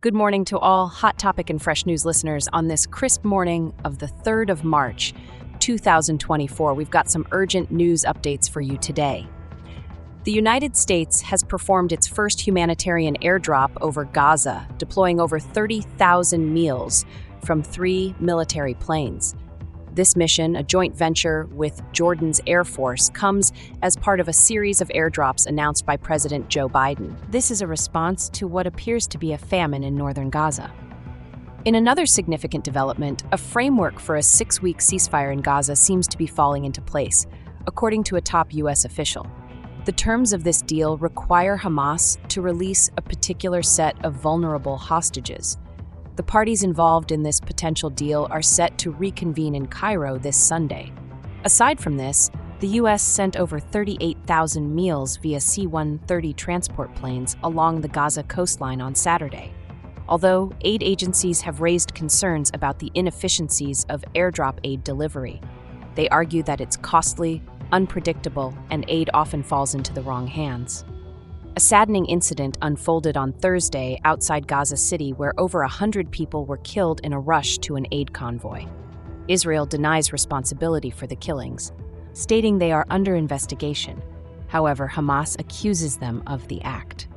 Good morning to all Hot Topic and Fresh News listeners on this crisp morning of the 3rd of March, 2024. We've got some urgent news updates for you today. The United States has performed its first humanitarian airdrop over Gaza, deploying over 30,000 meals from 3 military planes. This mission, a joint venture with Jordan's Air Force, comes as part of a series of airdrops announced by President Joe Biden. This is a response to what appears to be a famine in northern Gaza. In another significant development, a framework for a 6-week ceasefire in Gaza seems to be falling into place, according to a top U.S. official. The terms of this deal require Hamas to release a particular set of vulnerable hostages. The parties involved in this potential deal are set to reconvene in Cairo this Sunday. Aside from this, the U.S. sent over 38,000 meals via C-130 transport planes along the Gaza coastline on Saturday. Although aid agencies have raised concerns about the inefficiencies of airdrop aid delivery, they argue that it's costly, unpredictable, and aid often falls into the wrong hands. A saddening incident unfolded on Thursday outside Gaza City where over 100 people were killed in a rush to an aid convoy. Israel denies responsibility for the killings, stating they are under investigation. However, Hamas accuses them of the act.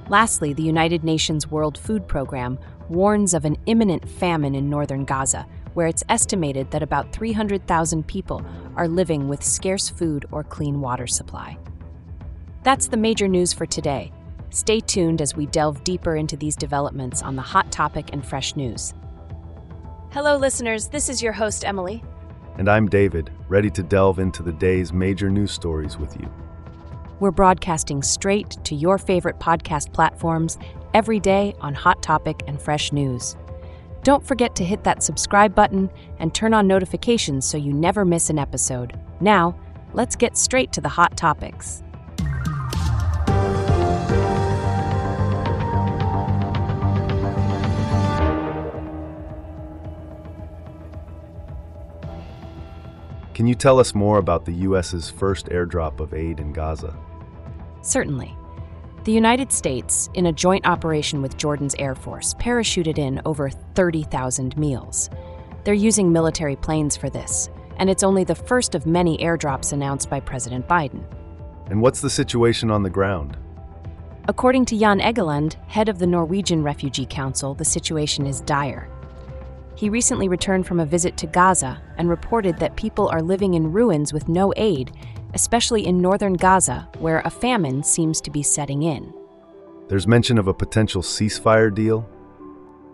Lastly, the United Nations World Food Programme warns of an imminent famine in northern Gaza, where it's estimated that about 300,000 people are living with scarce food or clean water supply. That's the major news for today. Stay tuned as we delve deeper into these developments on the Hot Topic and Fresh News. Hello, listeners. This is your host, Emily. And I'm David, ready to delve into the day's major news stories with you. We're broadcasting straight to your favorite podcast platforms every day on Hot Topic and Fresh News. Don't forget to hit that subscribe button and turn on notifications so you never miss an episode. Now, let's get straight to the hot topics. Can you tell us more about the U.S.'s first airdrop of aid in Gaza? Certainly. The United States, in a joint operation with Jordan's Air Force, parachuted in over 30,000 meals. They're using military planes for this, and it's only the first of many airdrops announced by President Biden. And what's the situation on the ground? According to Jan Egeland, head of the Norwegian Refugee Council, the situation is dire. He recently returned from a visit to Gaza and reported that people are living in ruins with no aid, especially in northern Gaza, where a famine seems to be setting in. There's mention of a potential ceasefire deal?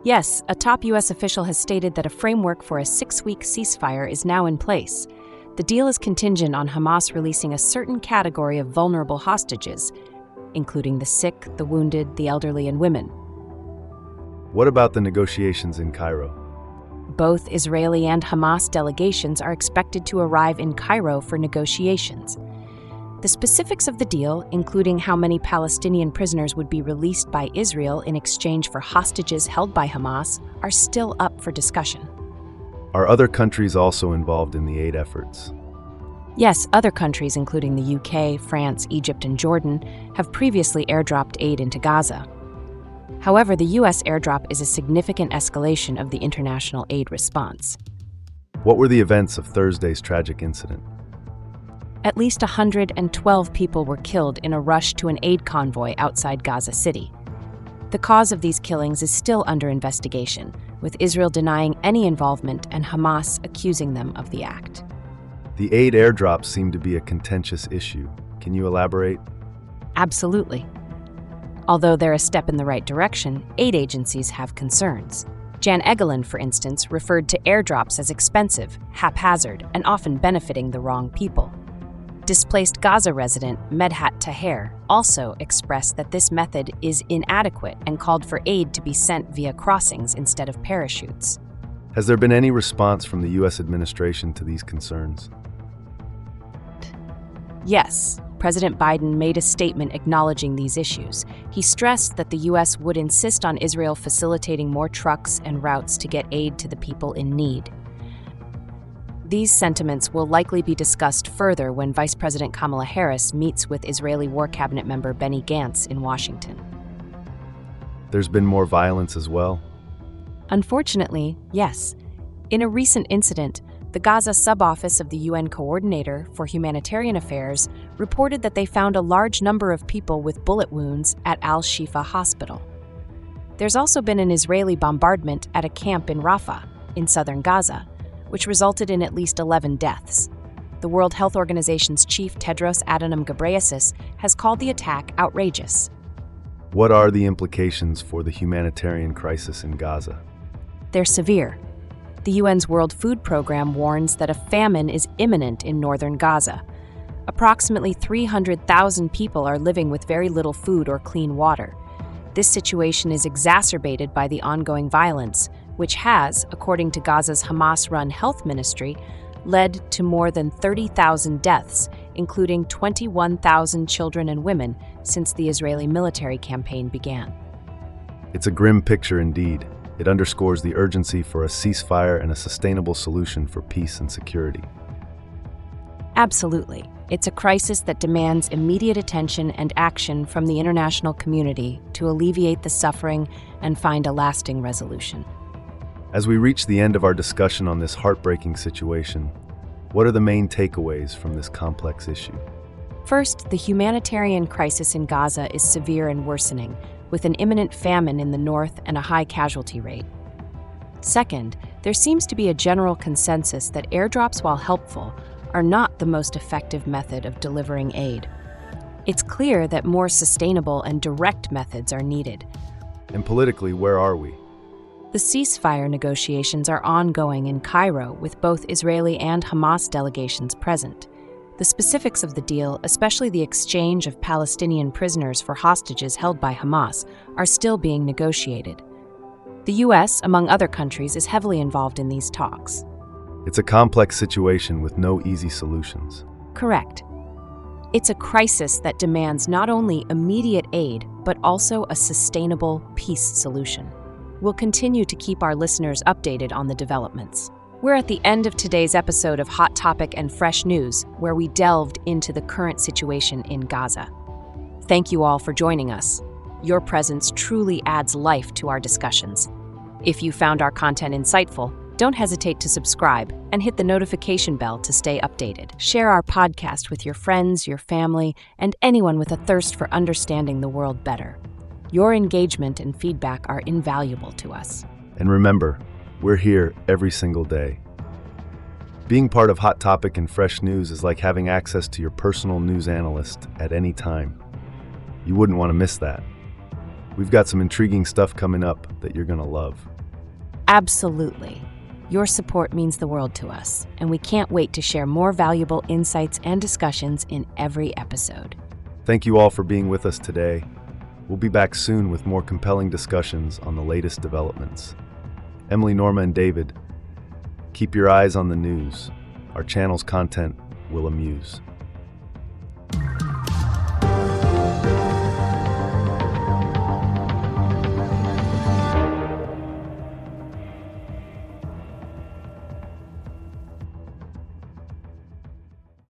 Yes, a top U.S. official has stated that a framework for a 6-week ceasefire is now in place. The deal is contingent on Hamas releasing a certain category of vulnerable hostages, including the sick, the wounded, the elderly, and women. What about the negotiations in Cairo? Both Israeli and Hamas delegations are expected to arrive in Cairo for negotiations. The specifics of the deal, including how many Palestinian prisoners would be released by Israel in exchange for hostages held by Hamas, are still up for discussion. Are other countries also involved in the aid efforts? Yes, other countries, including the UK, France, Egypt, and Jordan, have previously airdropped aid into Gaza. However, the U.S. airdrop is a significant escalation of the international aid response. What were the events of Thursday's tragic incident? At least 112 people were killed in a rush to an aid convoy outside Gaza City. The cause of these killings is still under investigation, with Israel denying any involvement and Hamas accusing them of the act. The aid airdrops seem to be a contentious issue. Can you elaborate? Absolutely. Although they're a step in the right direction, aid agencies have concerns. Jan Egeland, for instance, referred to airdrops as expensive, haphazard, and often benefiting the wrong people. Displaced Gaza resident Medhat Taher also expressed that this method is inadequate and called for aid to be sent via crossings instead of parachutes. Has there been any response from the U.S. administration to these concerns? Yes. President Biden made a statement acknowledging these issues. He stressed that the U.S. would insist on Israel facilitating more trucks and routes to get aid to the people in need. These sentiments will likely be discussed further when Vice President Kamala Harris meets with Israeli War Cabinet member Benny Gantz in Washington. There's been more violence as well? Unfortunately, yes. In a recent incident, the Gaza sub-office of the UN Coordinator for Humanitarian Affairs reported that they found a large number of people with bullet wounds at Al-Shifa Hospital. There's also been an Israeli bombardment at a camp in Rafah, in southern Gaza, which resulted in at least 11 deaths. The World Health Organization's chief Tedros Adhanom Ghebreyesus has called the attack outrageous. What are the implications for the humanitarian crisis in Gaza? They're severe. The UN's World Food Program warns that a famine is imminent in northern Gaza. Approximately 300,000 people are living with very little food or clean water. This situation is exacerbated by the ongoing violence, which has, according to Gaza's Hamas-run health ministry, led to more than 30,000 deaths, including 21,000 children and women, since the Israeli military campaign began. It's a grim picture indeed. It underscores the urgency for a ceasefire and a sustainable solution for peace and security. Absolutely. It's a crisis that demands immediate attention and action from the international community to alleviate the suffering and find a lasting resolution. As we reach the end of our discussion on this heartbreaking situation, what are the main takeaways from this complex issue? First, the humanitarian crisis in Gaza is severe and worsening, with an imminent famine in the north and a high casualty rate. Second, there seems to be a general consensus that airdrops, while helpful, are not the most effective method of delivering aid. It's clear that more sustainable and direct methods are needed. And politically, where are we? The ceasefire negotiations are ongoing in Cairo, with both Israeli and Hamas delegations present. The specifics of the deal, especially the exchange of Palestinian prisoners for hostages held by Hamas, are still being negotiated. The U.S., among other countries, is heavily involved in these talks. It's a complex situation with no easy solutions. Correct. It's a crisis that demands not only immediate aid, but also a sustainable peace solution. We'll continue to keep our listeners updated on the developments. We're at the end of today's episode of Hot Topic and Fresh News, where we delved into the current situation in Gaza. Thank you all for joining us. Your presence truly adds life to our discussions. If you found our content insightful, don't hesitate to subscribe and hit the notification bell to stay updated. Share our podcast with your friends, your family, and anyone with a thirst for understanding the world better. Your engagement and feedback are invaluable to us. And remember, we're here every single day. Being part of Hot Topic and Fresh News is like having access to your personal news analyst at any time. You wouldn't want to miss that. We've got some intriguing stuff coming up that you're going to love. Absolutely. Your support means the world to us, and we can't wait to share more valuable insights and discussions in every episode. Thank you all for being with us today. We'll be back soon with more compelling discussions on the latest developments. Emily, Norma, and David, keep your eyes on the news. Our channel's content will amuse.